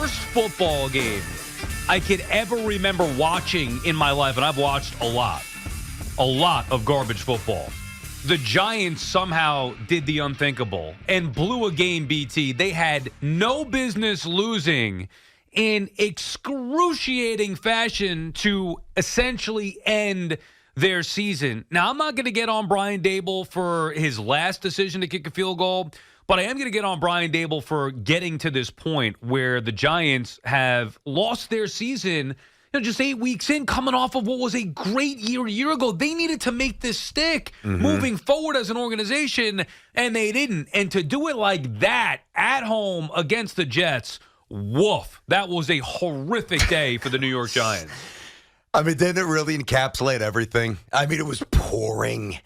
worst football game I could ever remember watching in my life, and I've watched a lot of garbage football. The Giants somehow did the unthinkable and blew a game, BT. They had no business losing in excruciating fashion to essentially end their season. Now, I'm not going to get on Brian Daboll for his last decision to kick a field goal, but I am going to get on Brian Daboll for getting to this point where the Giants have lost their season, just 8 weeks in, coming off of what was a great year a year ago. They needed to make this stick moving forward as an organization, and they didn't. And to do it like that at home against the Jets, woof, that was a horrific day for the New York Giants. I mean, didn't it really encapsulate everything? I mean, it was pouring.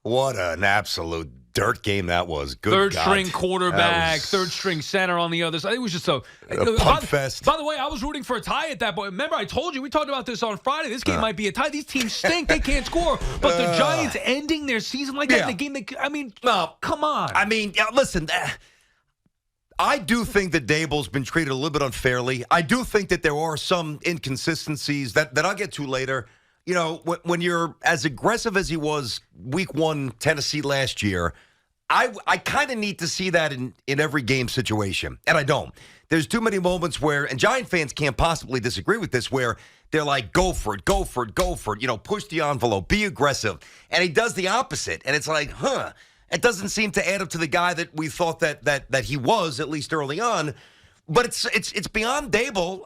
What an absolute dirt game that was. Good Third-string quarterback, third-string center on the other side. It was just a punt fest. By the way, I was rooting for a tie at that point. Remember, I told you, we talked about this on Friday. This game might be a tie. These teams stink. They can't score. But the Giants ending their season like that in a game, come on. I mean, listen, I do think that Daboll's been treated a little bit unfairly. I do think that there are some inconsistencies that I'll get to later. You know, when you're as aggressive as he was week one Tennessee last year, I kind of need to see that in every game situation, and I don't. There's too many moments where, and Giant fans can't possibly disagree with this, where they're like, go for it, push the envelope, be aggressive. And he does the opposite, and it's like, it doesn't seem to add up to the guy that we thought that he was, at least early on. But it's beyond Daboll.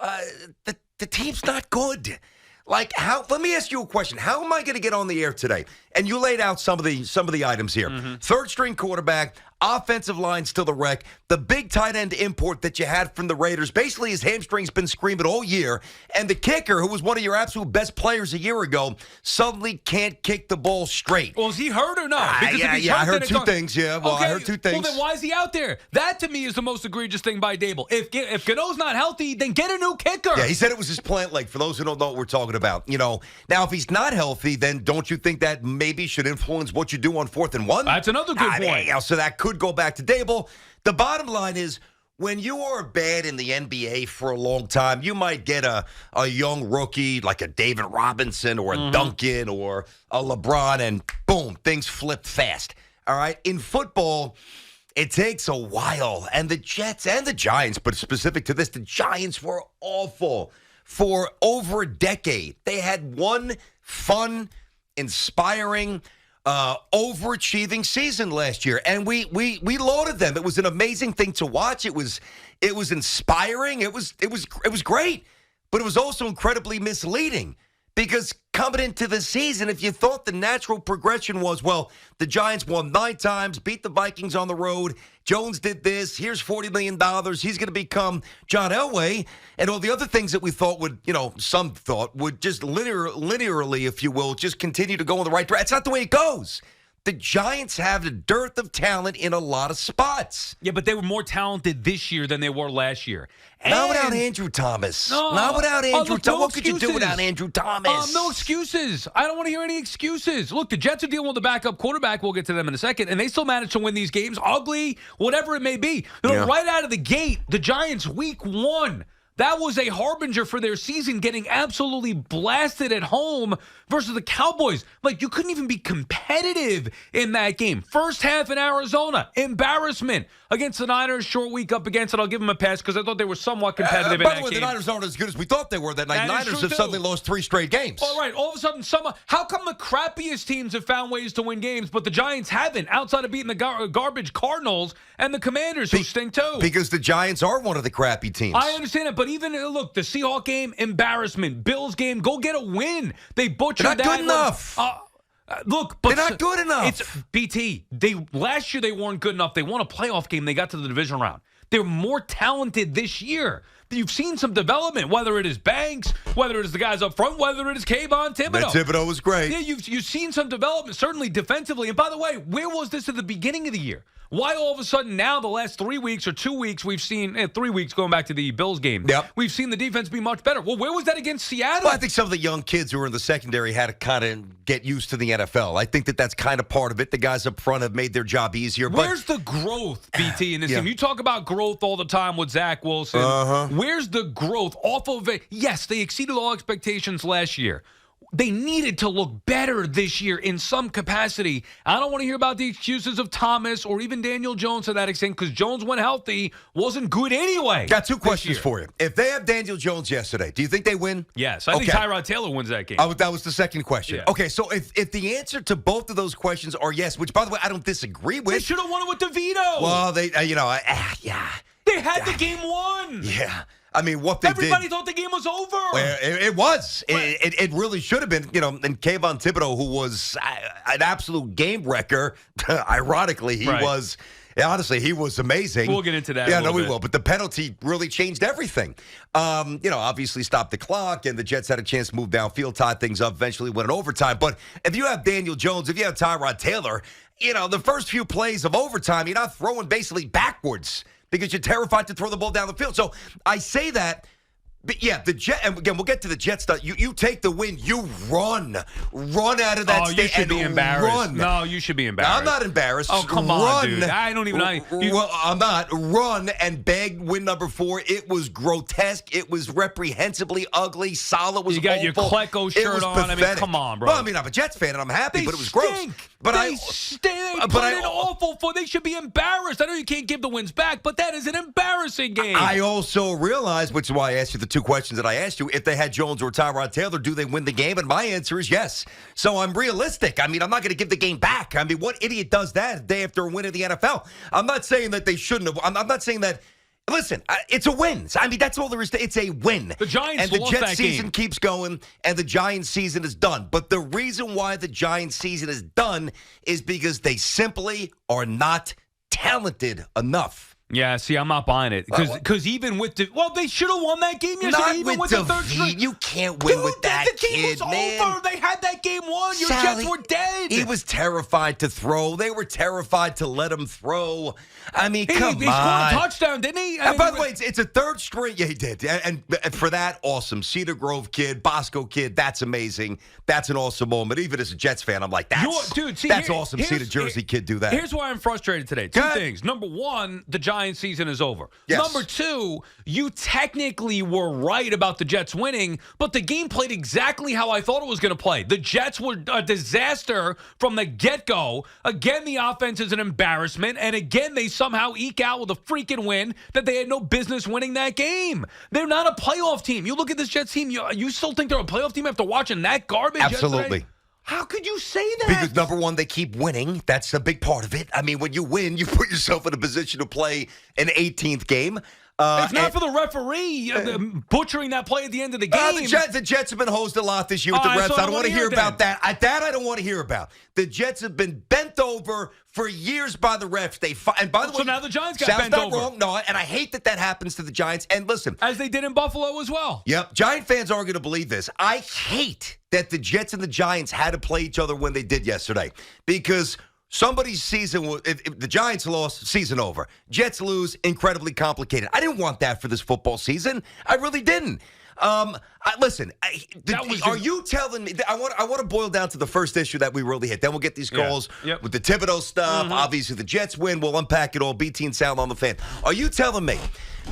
The team's not good. Like, how? Let me ask you a question. How am I going to get on the air today? And you laid out some of the items here. Third-string quarterback, offensive line still the wreck. The big tight end import that you had from the Raiders. Basically, his hamstring's been screaming all year. And the kicker, who was one of your absolute best players a year ago, suddenly can't kick the ball straight. Well, is he hurt or not? I heard two things. Yeah, well, okay. I heard two things. Well, then why is he out there? That, to me, is the most egregious thing by Daboll. If Gano's not healthy, then get a new kicker. Yeah, he said it was his plant leg, for those who don't know what we're talking about. You know, now, if he's not healthy, then don't you think that maybe should influence what you do on 4th and 1? That's another good point. So that could go back to Daboll. The bottom line is, when you are bad in the NBA for a long time, you might get a young rookie like a David Robinson or a Duncan or a LeBron, and boom, things flip fast. All right? In football, it takes a while. And the Jets and the Giants, but specific to this, the Giants were awful for over a decade. They had one fun, inspiring, overachieving season last year, and we lauded them. It was an amazing thing to watch. It was inspiring. It was great, but it was also incredibly misleading, because coming into the season, if you thought the natural progression was, well, the Giants won 9 times, beat the Vikings on the road, Jones did this, here's $40 million, he's going to become John Elway, and all the other things that we thought would, some thought would just linearly, if you will, just continue to go in the right direction. That's not the way it goes. The Giants have a dearth of talent in a lot of spots. Yeah, but they were more talented this year than they were last year. Not without Andrew Thomas. Not without Andrew Thomas. What could you do without Andrew Thomas? No excuses. I don't want to hear any excuses. Look, the Jets are dealing with the backup quarterback. We'll get to them in a second. And they still managed to win these games. Ugly, whatever it may be. Right out of the gate, the Giants, week 1, that was a harbinger for their season, getting absolutely blasted at home versus the Cowboys. Like, you couldn't even be competitive in that game. First half in Arizona, embarrassment against the Niners. Short week up against it. I'll give them a pass because I thought they were somewhat competitive in that game. By the way, the Niners aren't as good as we thought they were that night. Niners have suddenly lost 3 straight games. All right, all of a sudden, how come the crappiest teams have found ways to win games, but the Giants haven't, outside of beating the garbage Cardinals and the Commanders, who stink too? Because the Giants are one of the crappy teams. I understand it, but even, look, the Seahawks game, embarrassment. Bills game, go get a win. They butchered that. They're not good enough. Look, but they're not good enough. It's BT. Last year they weren't good enough. They won a playoff game. They got to the division round. They're more talented this year. You've seen some development, whether it is Banks, whether it is the guys up front, whether it is Kayvon Thibodeau. That Thibodeau was great. Yeah, you've seen some development, certainly defensively. And by the way, where was this at the beginning of the year? Why all of a sudden now, the last 3 weeks or 2 weeks, we've seen 3 weeks going back to the Bills game. Yep. We've seen the defense be much better. Well, where was that against Seattle? Well, I think some of the young kids who were in the secondary had to kind of get used to the NFL. I think that's kind of part of it. The guys up front have made their job easier. Where's the growth, BT, in this team? You talk about growth. growth all the time with Zach Wilson. Where's the growth off of it? Yes, they exceeded all expectations last year. They needed to look better this year in some capacity. I don't want to hear about the excuses of Thomas or even Daniel Jones to that extent, because Jones, when healthy, wasn't good anyway. Got two questions for you. If they have Daniel Jones yesterday, do you think they win? Yes. I think Tyrod Taylor wins that game. That was the second question. Yeah. Okay, so if the answer to both of those questions are yes, which, by the way, I don't disagree with. They should have won it with DeVito. Well, they, yeah. They had the game won. Yeah. I mean, what they Everybody did. thought the game was over. Well, it was. It really should have been. And Kayvon Thibodeau, who was an absolute game wrecker, ironically, he was. Honestly, he was amazing. We'll get into that. Yeah, no, we will. But the penalty really changed everything. Obviously stopped the clock, and the Jets had a chance to move downfield, tie things up, eventually went in overtime. But if you have Daniel Jones, if you have Tyrod Taylor, the first few plays of overtime, you're not throwing basically backwards, because you're terrified to throw the ball down the field. So I say that, but yeah, the Jet, and again, we'll get to the Jets stuff. You take the win, you run out of that state. You should be embarrassed. Run. No, you should be embarrassed. I'm not embarrassed. Oh, come on, dude. I don't even know. Well, I'm not. Run and beg win number 4. It was grotesque. It was reprehensibly ugly. Salah was awful. You got your Klecko shirt on. Pathetic. I mean, come on, bro. Well, I mean, I'm a Jets fan, and I'm happy, but it was gross. But they played an awful for. They should be embarrassed. I know you can't give the wins back, but that is an embarrassing game. I also realize, which is why I asked you the two questions that I asked you, if they had Jones or Tyrod Taylor, do they win the game? And my answer is yes. So I'm realistic. I mean, I'm not going to give the game back. I mean, what idiot does that the day after a win in the NFL? I'm not saying that they shouldn't have. I'm not saying that. Listen, it's a win. I mean, that's all there is to it. It's a win. The Giants and the lost Jets that season game. keeps going, and the Giants season is done. But the reason why the Giants season is done is because they simply are not talented enough. Yeah, see, I'm not buying it. Because even with they should have won that game yesterday. Not even with the third string. You can't win with that the game kid, was man. over. They had that game won. Your Jets were dead. He was terrified to throw. They were terrified to let him throw. I mean, come on. He scored a touchdown, didn't he? By the way, it's a third string. Yeah, he did. And for that, awesome. Cedar Grove kid, Bosco kid, that's amazing. That's an awesome moment. Even as a Jets fan, I'm like, that's awesome. See the Jersey kid do that. Here's why I'm frustrated today. Two things. Number one, the Giants season is over. Yes. Number two, you technically were right about the Jets winning, but the game played exactly how I thought it was going to play. The Jets were a disaster from the get-go. Again, the offense is an embarrassment, and again, they somehow eke out with a freaking win that they had no business winning that game. They're not a playoff team. You look at this Jets team, you still think they're a playoff team after watching that garbage Absolutely. yesterday? How could you say that? Because, number one, they keep winning. That's a big part of it. I mean, when you win, you put yourself in a position to play an 18th game. If not for the referee butchering that play at the end of the game. The Jets have been hosed a lot this year with the refs. I don't want to hear about that. That I don't want to hear about. The Jets have been bent over for years by the refs. And by the way, so now the Giants got bent over. Wrong. No, and I hate that happens to the Giants. And listen, as they did in Buffalo as well. Yep, Giant fans aren't going to believe this. I hate that the Jets and the Giants had to play each other when they did yesterday, because somebody's season, if the Giants lost, season over. Jets lose, incredibly complicated. I didn't want that for this football season. I really didn't. Listen, are you telling me? I want to boil down to the first issue that we really hit. Then we'll get these calls with the Thibodeau stuff. Mm-hmm. Obviously, the Jets win. We'll unpack it all. BT and Sal on the Fan. Are you telling me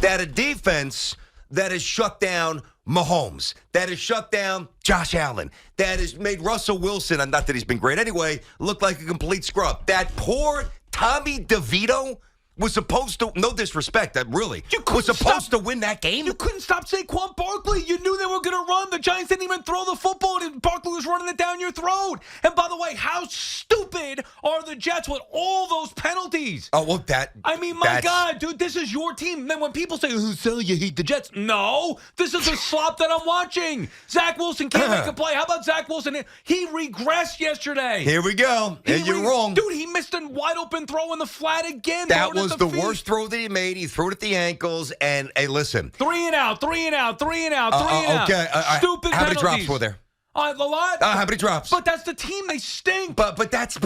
that a defense that has shut down Mahomes, that has shut down Josh Allen, that has made Russell Wilson, and not that he's been great anyway, look like a complete scrub, that poor Tommy DeVito was supposed to, no disrespect, was supposed to win that game? You couldn't stop Saquon Barkley. You knew they were going to run. The Giants didn't even throw the football, and Barkley was running it down your throat. And by the way, how stupid are the Jets with all those penalties? Oh, well, my God, dude, this is your team. Then when people say, so you hate the Jets? No, this is the slop that I'm watching. Zach Wilson can't make a play. How about Zach Wilson? He regressed yesterday. Here we go. And you're wrong. Dude, he missed a wide open throw in the flat again. That was the worst throw that he made. He threw it at the ankles. And, hey, listen. Three and out. Okay. Stupid how many penalties. drops were there? A lot. How many drops? But that's the team. They stink. But that's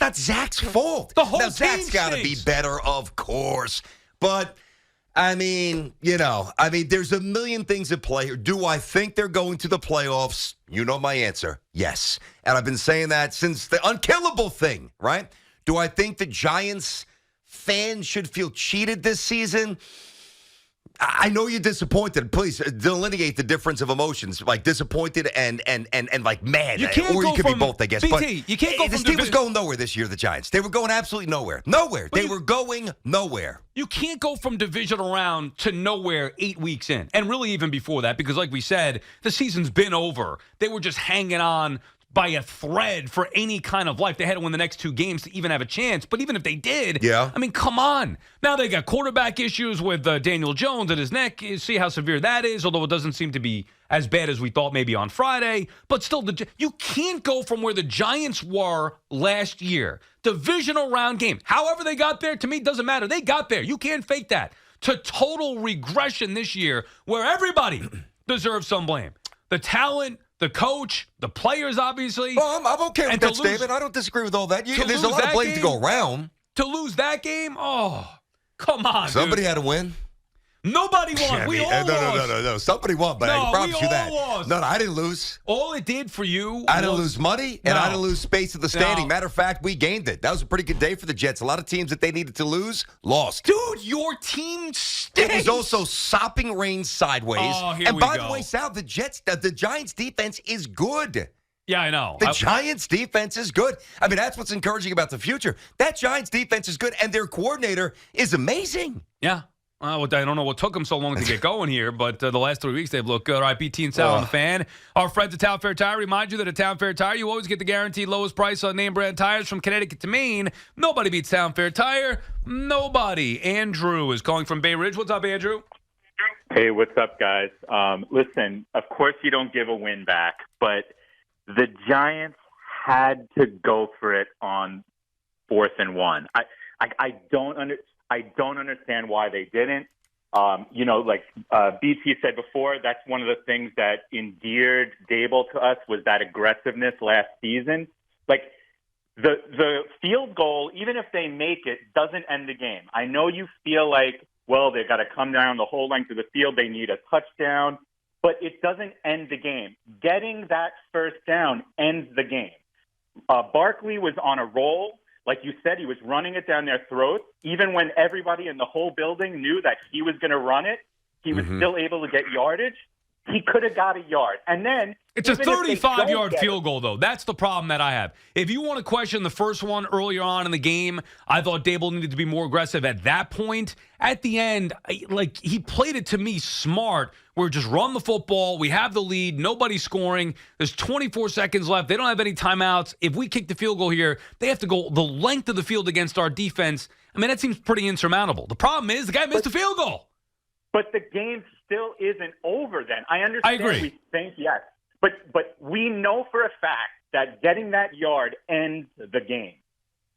not Zach's fault. The whole team Zach's got to be better, of course. But I mean, there's a million things at play here. Do I think they're going to the playoffs? You know my answer. Yes. And I've been saying that since the unkillable thing, right? Do I think the Giants fans should feel cheated this season. I know you're disappointed. Please delineate the difference of emotions, like disappointed and like mad. You can't or go you could from, be both, I guess. BT, but you can't go this from team was going nowhere this year, the Giants. They were going absolutely nowhere. Nowhere. They were going nowhere. You can't go from divisional round to nowhere 8 weeks in. And really even before that, because like we said, the season's been over. They were just hanging on by a thread for any kind of life. They had to win the next 2 games to even have a chance. But even if they did, I mean, come on. Now they got quarterback issues with Daniel Jones at his neck. You see how severe that is, although it doesn't seem to be as bad as we thought maybe on Friday. But still, you can't go from where the Giants were last year, divisional round game. However they got there, to me, doesn't matter. They got there. You can't fake that. To total regression this year where everybody deserves some blame. The talent, the coach, the players, obviously. Well, I'm okay with that statement. I don't disagree with all that. There's a lot of blame to go around. To lose that game? Oh, come on, Somebody had to win. Nobody won. We all lost. No. Somebody won, but I promise you that. Lost. No, I didn't lose. All it did for you I didn't lose money, and I didn't lose space in the standing. No. Matter of fact, we gained it. That was a pretty good day for the Jets. A lot of teams that they needed to lose, lost. Dude, your team stinks. It was also sopping rain sideways. Oh, here and we by go. the way, Sal, the Giants' defense is good. Yeah, I know. The Giants' defense is good. I mean, that's what's encouraging about the future. That Giants' defense is good, and their coordinator is amazing. Yeah. I don't know what took them so long to get going here, but the last 3 weeks they've looked good. All right, BT and Sal on the Fan. Our friends at Town Fair Tire remind you that at Town Fair Tire, you always get the guaranteed lowest price on name brand tires from Connecticut to Maine. Nobody beats Town Fair Tire. Nobody. Andrew is calling from Bay Ridge. What's up, Andrew? Hey, what's up, guys? Listen, of course you don't give a win back, but the Giants had to go for it on 4th and 1. I don't understand why they didn't. Like BT said before, that's one of the things that endeared Dable to us was that aggressiveness last season. Like the field goal, even if they make it, doesn't end the game. I know you feel like, well, they've got to come down the whole length of the field. They need a touchdown, but it doesn't end the game. Getting that first down ends the game. Barkley was on a roll. Like you said, he was running it down their throats. Even when everybody in the whole building knew that he was going to run it, he was still able to get yardage. He could have got a yard. And then it's a 35-yard field goal, though. That's the problem that I have. If you want to question the first one earlier on in the game, I thought Dable needed to be more aggressive at that point. At the end, he played it to me smart. We're just run the football. We have the lead. Nobody's scoring. There's 24 seconds left. They don't have any timeouts. If we kick the field goal here, they have to go the length of the field against our defense. I mean, that seems pretty insurmountable. The problem is the guy missed a field goal. But the game still isn't over then. I understand. I agree. We think yes. But we know for a fact that getting that yard ends the game.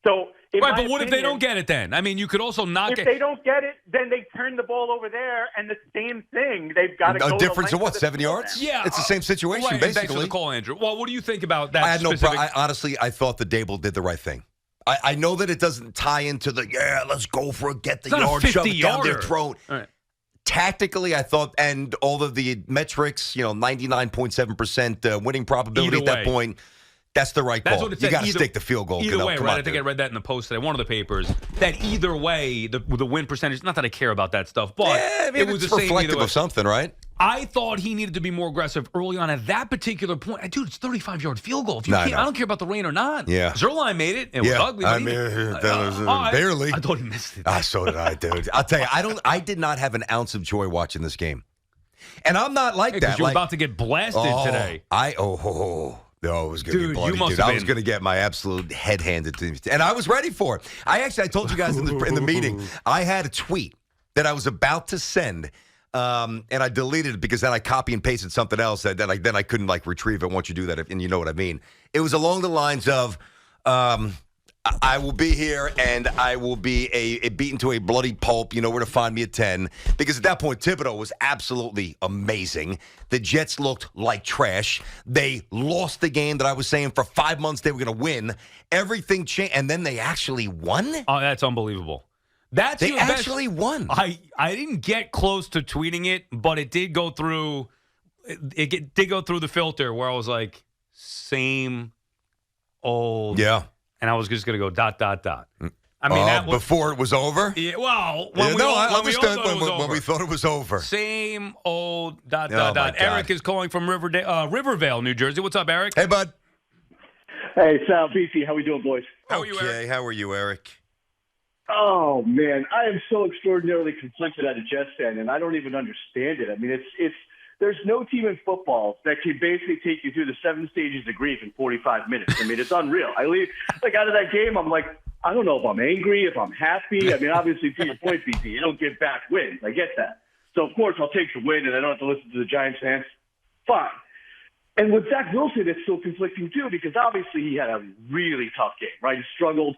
So, right, but what if they don't get it then? I mean, you could also not get it. If they don't get it, then they turn the ball over there, and the same thing. They've got to go. A difference of what, 7 yards? Yeah. It's the same situation, right, basically. Thanks for the call, Andrew. Well, what do you think about that? I had no problem. Honestly, I thought that Dable did the right thing. I know that it doesn't tie into the, let's go for it, get the yard, shove it down their throat. All right. Tactically, I thought, and all of the metrics, 99.7% winning probability at that point, that's the right That's call. What it you said. got to stick the field goal. Either way, Come right? on, I think dude. I read that in the Post today, one of the papers, that either way, the win percentage, not that I care about that stuff, but it was it's the same reflective of something, right? I thought he needed to be more aggressive early on at that particular point. Dude, it's a 35-yard field goal. If you can't, I don't care about the rain or not. Yeah. Zerline made it. It was ugly. I mean, barely. I thought he missed it. So did I, dude. I'll tell you, I did not have an ounce of joy watching this game. And I'm not like that. Because you're about to get blasted today. It was going to be bloody, you dude. I was going to get my absolute head handed to me. And I was ready for it. I told you guys in the meeting, I had a tweet that I was about to send. And I deleted it because then I copy and pasted something else that then I couldn't retrieve it once you do that, and you know what I mean. It was along the lines of, I will be here and I will be beaten to a bloody pulp. You know where to find me at 10. Because at that point, Thibodeau was absolutely amazing. The Jets looked like trash. They lost the game that I was saying for 5 months they were going to win. Everything changed, and then they actually won? Oh, that's unbelievable. They actually won. I didn't get close to tweeting it, but it did go through. It did go through the filter where I was like, same old. Yeah. And I was just going to go ... I mean, that was, before it was over? yeah, well, I understood when we thought it was over. Same old ... God. Eric is calling from Rivervale, New Jersey. What's up, Eric? Hey, bud. Hey, Sal, BC, how we doing, boys? How are you, Eric? How are you, Eric? Oh man, I am so extraordinarily conflicted as a Jets fan, and I don't even understand it. I mean, it's there's no team in football that can basically take you through the 7 stages of grief in 45 minutes. I mean, it's unreal. I leave out of that game, I'm like, I don't know if I'm angry, if I'm happy. I mean, obviously, to your point, BC, you don't get back wins. I get that. So of course, I'll take the win, and I don't have to listen to the Giants fans. Fine. And with Zach Wilson, it's so conflicting too, because obviously he had a really tough game, right? He struggled,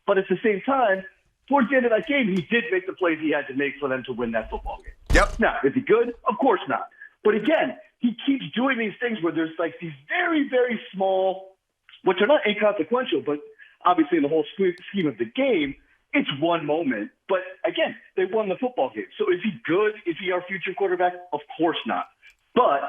but at the same time, towards the end of that game, he did make the plays he had to make for them to win that football game. Yep. Now, is he good? Of course not. But again, he keeps doing these things where there's like these very, very small, which are not inconsequential, but obviously in the whole scheme of the game, it's one moment. But again, they won the football game. So is he good? Is he our future quarterback? Of course not. But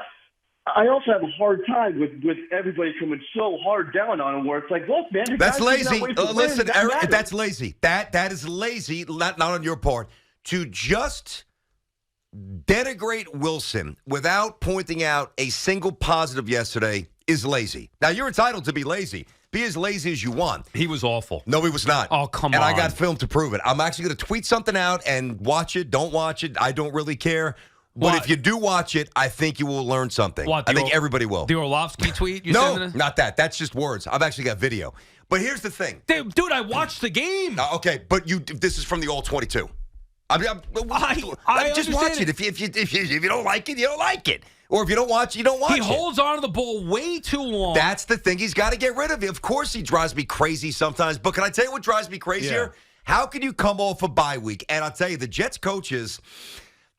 I also have a hard time with everybody coming so hard down on him where it's like, look, man, That's lazy. Listen, Eric, that's lazy. That is lazy, not on your part, to just denigrate Wilson without pointing out a single positive yesterday is lazy. Now, you're entitled to be lazy. Be as lazy as you want. He was awful. No, he was not. Oh, come on. And I got film to prove it. I'm actually going to tweet something out and watch it. Don't watch it. I don't really care. But if you do watch it, I think you will learn something. I think everybody will. The Orlovsky tweet? No, not that. That's just words. I've actually got video. But here's the thing. Dude, I watched the game. Okay, but this is from the All-22. I just watch it. If you don't like it, you don't like it. Or if you don't watch it, you don't watch it. He holds on to the ball way too long. That's the thing. He's got to get rid of it. Of course he drives me crazy sometimes. But can I tell you what drives me crazier? Yeah. How can you come off a bye week? And I'll tell you, the Jets coaches,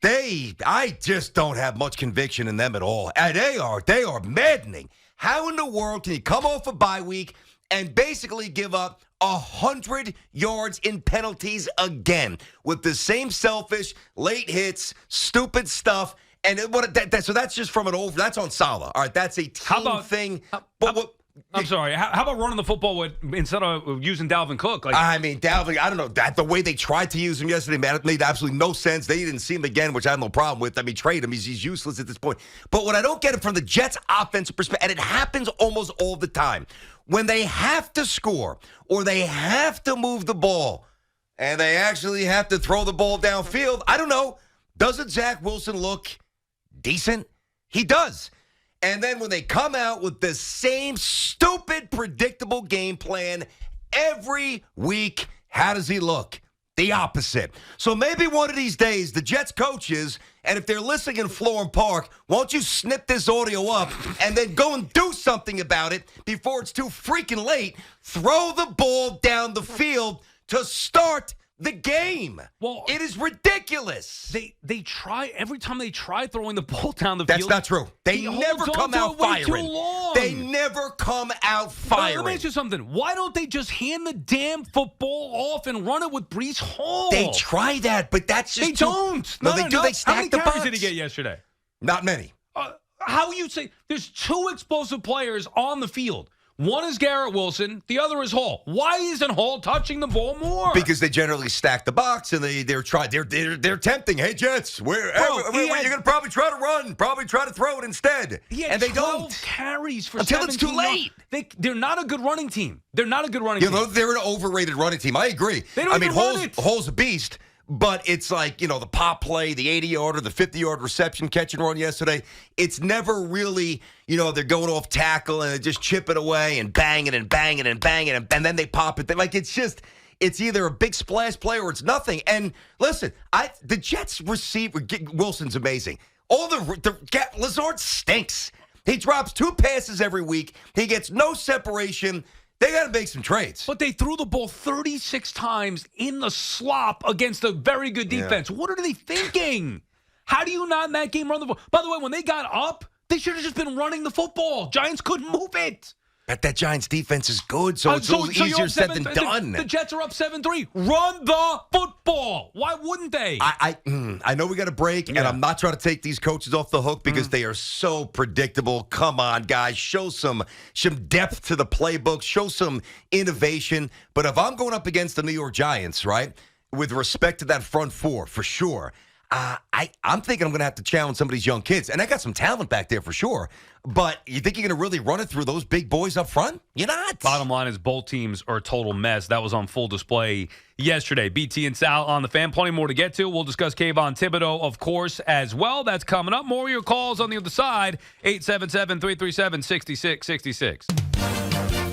I just don't have much conviction in them at all. And they are maddening. How in the world can you come off a bye week and basically give up 100 yards in penalties again with the same selfish, late hits, stupid stuff? And so that's just from an over. That's on Salah. All right, that's a team thing. I'm sorry. How about running the football instead of using Dalvin Cook? I mean, Dalvin, I don't know. The way they tried to use him yesterday, man, it made absolutely no sense. They didn't see him again, which I have no problem with. I mean, trade him. He's useless at this point. But what I don't get it from the Jets' offensive perspective, and it happens almost all the time, when they have to score or they have to move the ball and they actually have to throw the ball downfield, I don't know. Doesn't Zach Wilson look decent? He does. And then when they come out with the same stupid, predictable game plan every week, how does he look? The opposite. So maybe one of these days, the Jets coaches, and if they're listening in Florham Park, won't you snip this audio up and then go and do something about it before it's too freaking late? Throw the ball down the field to start the game. Well, it is ridiculous. They try every time they try throwing the ball down the field. That's not true. They never come out firing. They never come out firing. Let me ask you something. Why don't they just hand the damn football off and run it with Breece Hall? They try that, but that's just they don't. No, they do. They stack the box. How many carries did he get yesterday? Not many. How you say there's 2 explosive players on the field? One is Garrett Wilson. The other is Hall. Why isn't Hall touching the ball more? Because they generally stack the box and they're tempting. Hey Jets, you're gonna probably try to run, probably try to throw it instead. And they don't carries for until it's too late. They're not a good running team. They're not a good running team. They're an overrated running team. I agree. They don't even run it. Hall's a beast. But it's like, the pop play, the 80-yarder, the 50-yard reception, catch and run yesterday. It's never really, they're going off tackle and they just chip it away and bang it and bang it and bang it. And then they pop it. It's either a big splash play or it's nothing. And listen, the Jets receiver, Wilson's amazing. Lazard stinks. He drops 2 passes every week. He gets no separation. They got to make some trades. But they threw the ball 36 times in the slop against a very good defense. Yeah. What are they thinking? How do you not in that game run the ball? By the way, when they got up, they should have just been running the football. Giants couldn't move it. But that Giants defense is good, so it's a little easier said than done. The Jets are up 7-3. Run the football. Why wouldn't they? I know we got a break, and I'm not trying to take these coaches off the hook because they are so predictable. Come on, guys. Show some depth to the playbook. Show some innovation. But if I'm going up against the New York Giants, right, with respect to that front four, for sure, I'm thinking I'm going to have to challenge some of these young kids. And I got some talent back there for sure. But you think you're going to really run it through those big boys up front? You're not. Bottom line is both teams are a total mess. That was on full display yesterday. BT and Sal on the Fan. Plenty more to get to. We'll discuss Kayvon Thibodeau, of course, as well. That's coming up. More of your calls on the other side. 877-337-6666.